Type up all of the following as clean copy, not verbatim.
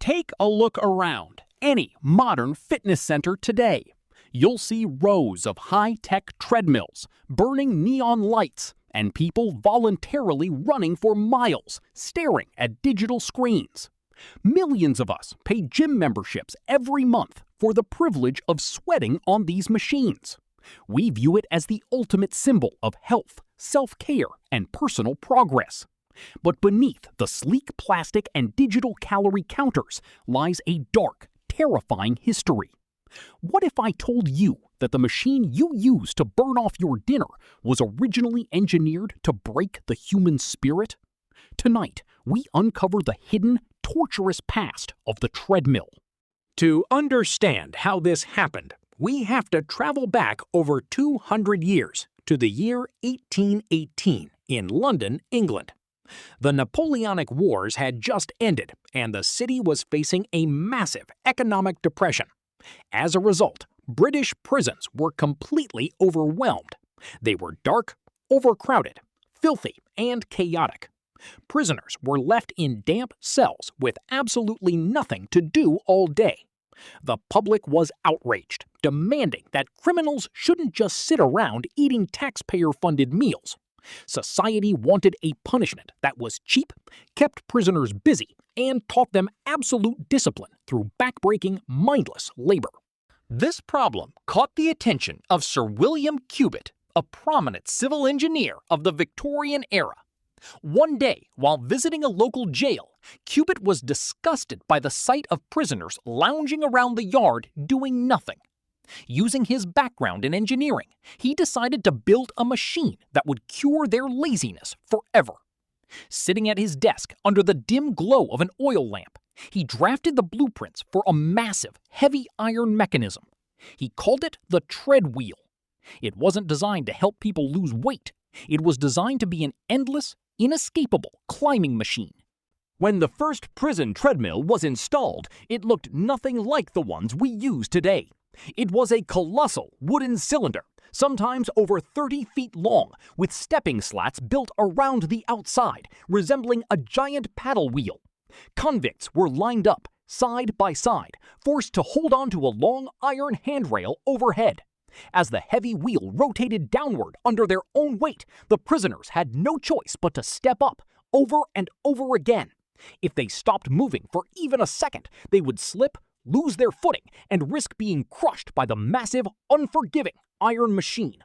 Take a look around any modern fitness center today. You'll see rows of high-tech treadmills, burning neon lights, and people voluntarily running for miles, staring at digital screens. Millions of us pay gym memberships every month for the privilege of sweating on these machines. We view it as the ultimate symbol of health, self-care, and personal progress. But beneath the sleek plastic and digital calorie counters lies a dark, terrifying history. What if I told you that the machine you use to burn off your dinner was originally engineered to break the human spirit? Tonight, we uncover the hidden, torturous past of the treadmill. To understand how this happened, we have to travel back over 200 years to the year 1818 in London, England. The Napoleonic Wars had just ended, and the city was facing a massive economic depression. As a result, British prisons were completely overwhelmed. They were dark, overcrowded, filthy, and chaotic. Prisoners were left in damp cells with absolutely nothing to do all day. The public was outraged, demanding that criminals shouldn't just sit around eating taxpayer-funded meals. Society wanted a punishment that was cheap, kept prisoners busy, and taught them absolute discipline through backbreaking, mindless labor. This problem caught the attention of Sir William Cubitt, a prominent civil engineer of the Victorian era. One day, while visiting a local jail, Cubitt was disgusted by the sight of prisoners lounging around the yard doing nothing. Using his background in engineering, he decided to build a machine that would cure their laziness forever. Sitting at his desk under the dim glow of an oil lamp, he drafted the blueprints for a massive, heavy iron mechanism. He called it the Treadwheel. It wasn't designed to help people lose weight. It was designed to be an endless, inescapable climbing machine. When the first prison treadmill was installed, it looked nothing like the ones we use today. It was a colossal wooden cylinder, sometimes over 30 feet long, with stepping slats built around the outside, resembling a giant paddle wheel. Convicts were lined up, side by side, forced to hold onto a long iron handrail overhead. As the heavy wheel rotated downward under their own weight, the prisoners had no choice but to step up, over and over again. If they stopped moving for even a second, they would slip, lose their footing, and risk being crushed by the massive, unforgiving iron machine.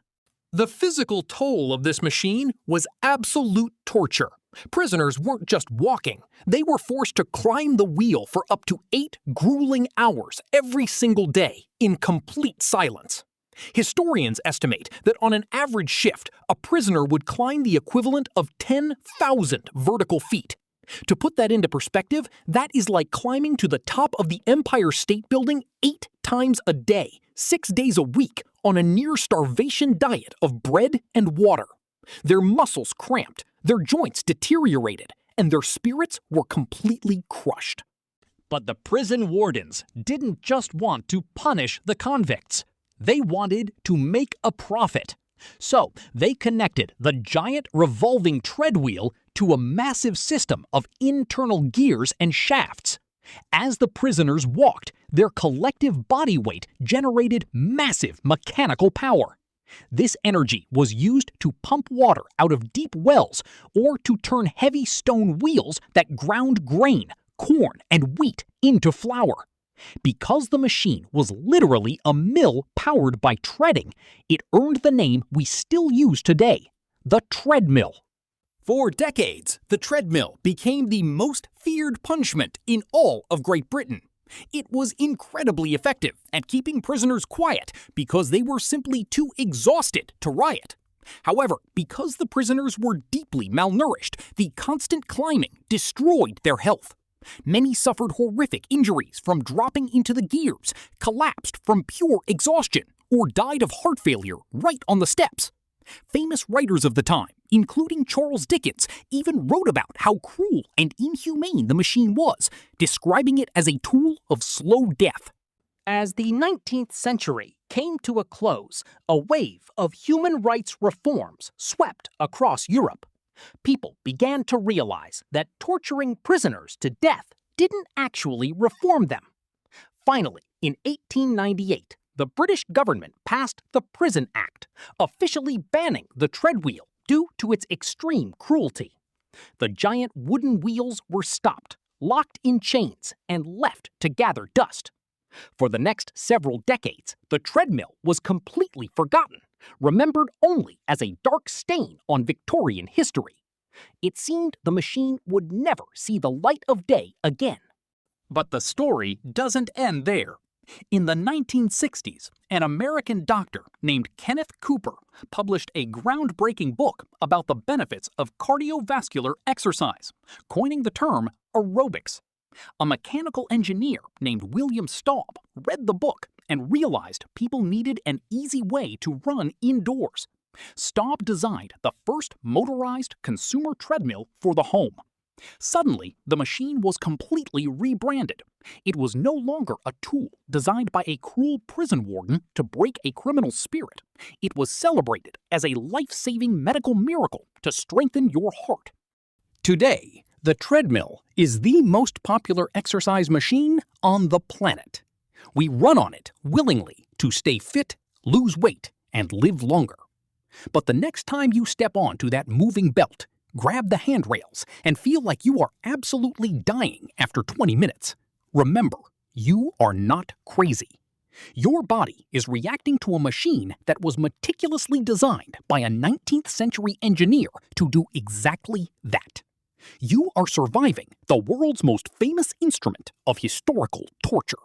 The physical toll of this machine was absolute torture. Prisoners weren't just walking. They were forced to climb the wheel for up to 8 grueling hours every single day in complete silence. Historians estimate that on an average shift, a prisoner would climb the equivalent of 10,000 vertical feet. To put that into perspective, that is like climbing to the top of the Empire State Building 8 times a day, 6 days a week, on a near-starvation diet of bread and water. Their muscles cramped, their joints deteriorated, and their spirits were completely crushed. But the prison wardens didn't just want to punish the convicts. They wanted to make a profit. So they connected the giant revolving treadwheel to a massive system of internal gears and shafts. As the prisoners walked, their collective body weight generated massive mechanical power. This energy was used to pump water out of deep wells or to turn heavy stone wheels that ground grain, corn, and wheat into flour. Because the machine was literally a mill powered by treading, it earned the name we still use today, the treadmill. For decades, the treadmill became the most feared punishment in all of Great Britain. It was incredibly effective at keeping prisoners quiet because they were simply too exhausted to riot. However, because the prisoners were deeply malnourished, the constant climbing destroyed their health. Many suffered horrific injuries from dropping into the gears, collapsed from pure exhaustion, or died of heart failure right on the steps. Famous writers of the time, including Charles Dickens, even wrote about how cruel and inhumane the machine was, describing it as a tool of slow death. As the 19th century came to a close, a wave of human rights reforms swept across Europe. People began to realize that torturing prisoners to death didn't actually reform them. Finally, in 1898, the British government passed the Prison Act, officially banning the treadwheel due to its extreme cruelty. The giant wooden wheels were stopped, locked in chains, and left to gather dust. For the next several decades, the treadmill was completely forgotten, remembered only as a dark stain on Victorian history. It seemed the machine would never see the light of day again. But the story doesn't end there. In the 1960s, an American doctor named Kenneth Cooper published a groundbreaking book about the benefits of cardiovascular exercise, coining the term aerobics. A mechanical engineer named William Staub read the book and realized people needed an easy way to run indoors. Staub designed the first motorized consumer treadmill for the home. Suddenly, the machine was completely rebranded. It was no longer a tool designed by a cruel prison warden to break a criminal's spirit. It was celebrated as a life-saving medical miracle to strengthen your heart. Today, the treadmill is the most popular exercise machine on the planet. We run on it willingly to stay fit, lose weight, and live longer. But the next time you step onto that moving belt, grab the handrails and feel like you are absolutely dying after 20 minutes. Remember, you are not crazy. Your body is reacting to a machine that was meticulously designed by a 19th century engineer to do exactly that. You are surviving the world's most famous instrument of historical torture.